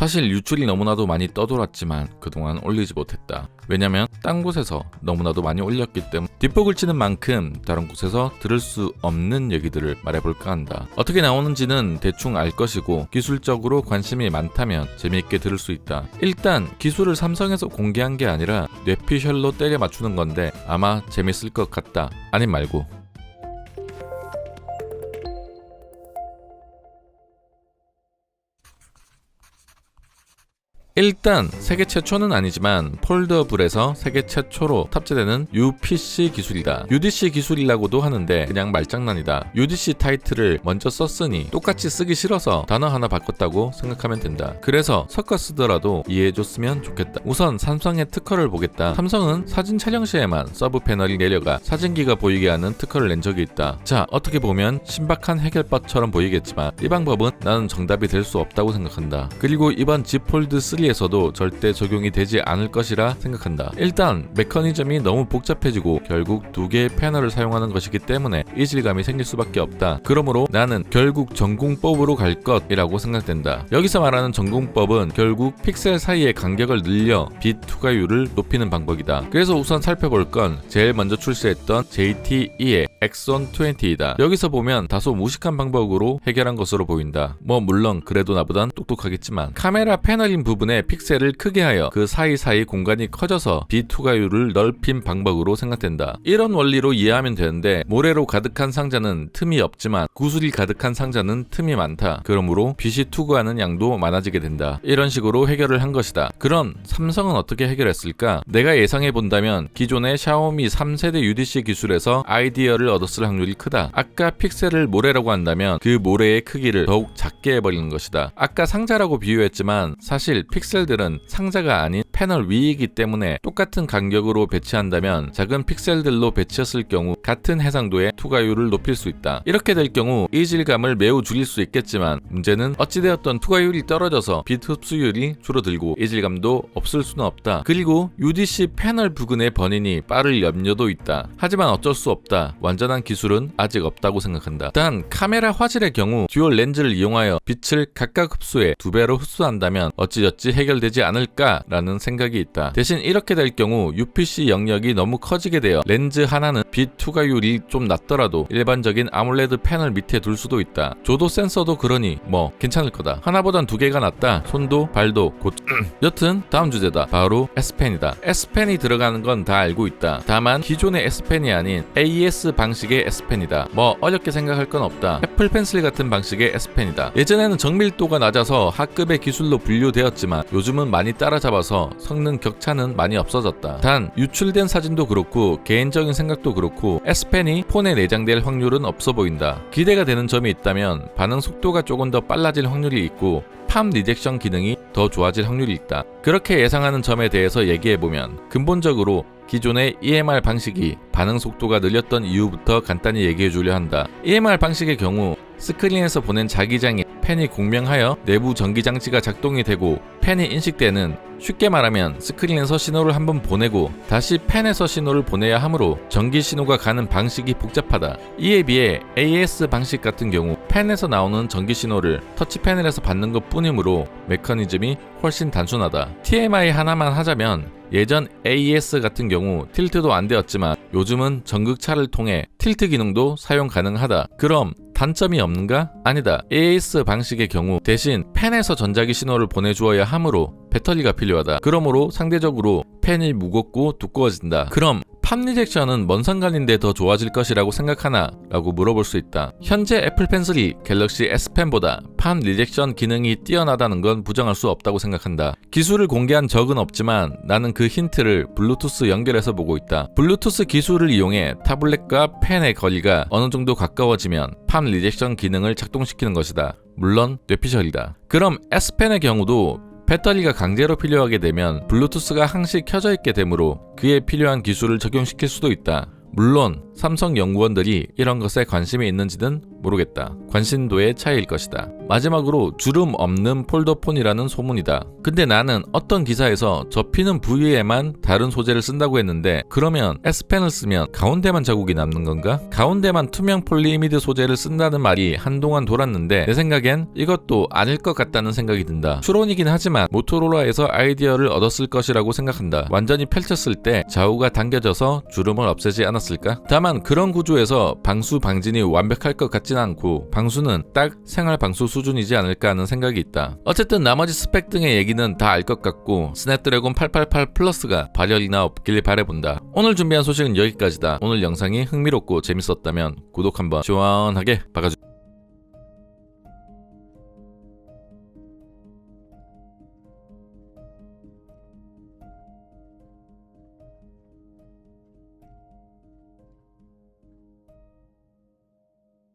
사실 유출이 너무나도 많이 떠돌았지만 그동안 올리지 못했다. 왜냐면 딴 곳에서 너무나도 많이 올렸기 때문에 뒷북을 치는 만큼 다른 곳에서 들을 수 없는 얘기들을 말해볼까 한다. 어떻게 나오는지는 대충 알 것이고 기술적으로 관심이 많다면 재미있게 들을 수 있다. 일단 기술을 삼성에서 공개한 게 아니라 뇌피셜로 때려 맞추는 건데 아마 재밌을 것 같다. 아님 말고. 일단 세계 최초는 아니지만 폴더블에서 세계 최초로 탑재되는 UPC 기술이다. UDC 기술이라고도 하는데 그냥 말장난이다. UDC 타이틀을 먼저 썼으니 똑같이 쓰기 싫어서 단어 하나 바꿨다고 생각하면 된다. 그래서 섞어 쓰더라도 이해해줬으면 좋겠다. 우선 삼성의 특허를 보겠다. 삼성은 사진 촬영 시에만 서브 패널이 내려가 사진기가 보이게 하는 특허를 낸 적이 있다. 자, 어떻게 보면 신박한 해결법처럼 보이겠지만 이 방법은 나는 정답이 될 수 없다고 생각한다. 그리고 이번 Z 폴드 3 에서도 절대 적용이 되지 않을 것이라 생각한다. 일단 메커니즘이 너무 복잡해지고 결국 두 개의 패널을 사용하는 것이기 때문에 이질감이 생길 수밖에 없다. 그러므로 나는 결국 전공법으로 갈 것이라고 생각된다. 여기서 말하는 전공법은 결국 픽셀 사이의 간격을 늘려 빛 투과율을 높이는 방법이다. 그래서 우선 살펴볼 건 제일 먼저 출시했던 JTE의 엑손 20이다. 여기서 보면 다소 무식한 방법으로 해결한 것으로 보인다. 물론 그래도 나보단 똑똑하겠지만 카메라 패널인 부분에 픽셀을 크게 하여 그 사이사이 공간이 커져서 빛 투과율을 넓힌 방법으로 생각된다. 이런 원리로 이해하면 되는데 모래로 가득한 상자는 틈이 없지만 구슬이 가득한 상자는 틈이 많다. 그러므로 빛이 투과하는 양도 많아지게 된다. 이런 식으로 해결을 한 것이다. 그럼 삼성은 어떻게 해결했을까? 내가 예상해 본다면 기존의 샤오미 3세대 UDC 기술에서 아이디어를 얻었을 확률이 크다. 아까 픽셀을 모래라고 한다면 그 모래의 크기를 더욱 작게 해버리는 것이다. 아까 상자라고 비유했지만 사실 픽셀들은 상자가 아닌 패널 위이기 때문에 똑같은 간격으로 배치한다면 작은 픽셀들로 배치했을 경우 같은 해상도의 투과율을 높일 수 있다. 이렇게 될 경우 이질감을 매우 줄일 수 있겠지만 문제는 어찌되었던 투과율이 떨어져서 빛 흡수율이 줄어들고 이질감도 없을 수는 없다. 그리고 UDC 패널 부근의 번인이 빠를 염려도 있다. 하지만 어쩔 수 없다. 완전한 기술은 아직 없다고 생각한다. 단 카메라 화질의 경우 듀얼 렌즈를 이용하여 빛을 각각 흡수해 2배로 흡수한다면 어찌저찌 해결되지 않을까라는 생각이 있다. 대신 이렇게 될 경우 UPC 영역이 너무 커지게 되어 렌즈 하나는 빛 투과율이 좀 낮더라도 일반적인 아몰레드 패널 밑에 둘 수도 있다. 조도 센서도 그러니 괜찮을 거다. 하나보단 2개가 낫다. 손도 발도 곧 여튼 다음 주제다. 바로 S펜이다. S펜이 들어가는 건 다 알고 있다. 다만 기존의 S펜이 아닌 AES 방식의 S펜이다. 어렵게 생각할 건 없다. 애플 펜슬 같은 방식의 S펜이다. 예전에는 정밀도가 낮아서 하급의 기술로 분류되었지만 요즘은 많이 따라잡아서 성능 격차는 많이 없어졌다. 단 유출된 사진도 그렇고 개인적인 생각도 그렇고 S펜이 폰에 내장될 확률은 없어 보인다. 기대가 되는 점이 있다면 반응 속도가 조금 더 빨라질 확률이 있고 팜 리젝션 기능이 더 좋아질 확률이 있다. 그렇게 예상하는 점에 대해서 얘기해보면 근본적으로 기존의 EMR 방식이 반응 속도가 느렸던 이유부터 간단히 얘기해주려 한다. EMR 방식의 경우 스크린에서 보낸 자기장에 펜이 공명하여 내부 전기장치가 작동이 되고 펜이 인식되는, 쉽게 말하면 스크린에서 신호를 한번 보내고 다시 펜에서 신호를 보내야 하므로 전기 신호가 가는 방식이 복잡하다. 이에 비해 AES 방식 같은 경우 펜에서 나오는 전기 신호를 터치 패널에서 받는 것 뿐이므로 메커니즘이 훨씬 단순하다. TMI 하나만 하자면 예전 AES 같은 경우 틸트도 안 되었지만 요즘은 전극차를 통해 틸트 기능도 사용 가능하다. 그럼 단점이 없는가? 아니다. AES 방식의 경우 대신 펜에서 전자기 신호를 보내주어야 하므로 배터리가 필요하다. 그러므로 상대적으로 펜이 무겁고 두꺼워진다. 그럼 팜 리젝션은 뭔 상관인데 더 좋아질 것이라고 생각하나? 라고 물어볼 수 있다. 현재 애플 펜슬이 갤럭시 S펜보다 팜 리젝션 기능이 뛰어나다는 건 부정할 수 없다고 생각한다. 기술을 공개한 적은 없지만 나는 그 힌트를 블루투스 연결해서 보고 있다. 블루투스 기술을 이용해 타블렛과 펜의 거리가 어느 정도 가까워지면 팜 리젝션 기능을 작동시키는 것이다. 물론 뇌피셜이다. 그럼 S펜의 경우도 배터리가 강제로 필요하게 되면 블루투스가 항시 켜져 있게 되므로 그에 필요한 기술을 적용시킬 수도 있다. 물론 삼성 연구원들이 이런 것에 관심이 있는지는 모르겠다. 관심도의 차이일 것이다. 마지막으로 주름 없는 폴더폰이라는 소문이다. 근데 나는 어떤 기사에서 접히는 부위에만 다른 소재를 쓴다고 했는데 그러면 S펜을 쓰면 가운데만 자국이 남는 건가? 가운데만 투명 폴리이미드 소재를 쓴다는 말이 한동안 돌았는데 내 생각엔 이것도 아닐 것 같다는 생각이 든다. 추론이긴 하지만 모토로라에서 아이디어를 얻었을 것이라고 생각한다. 완전히 펼쳤을 때 좌우가 당겨져서 주름을 없애지 않았을까? 다만 그런 구조에서 방수 방진이 완벽할 것 같진 않고 방수는 딱 생활 방수 수준이지 않을까 하는 생각이 있다. 어쨌든 나머지 스펙 등의 얘기는 다 알 것 같고 스냅드래곤 888 플러스가 발열이나 없길 바라본다. 오늘 준비한 소식은 여기까지다. 오늘 영상이 흥미롭고 재밌었다면 구독 한번 시원하게 박아주세요.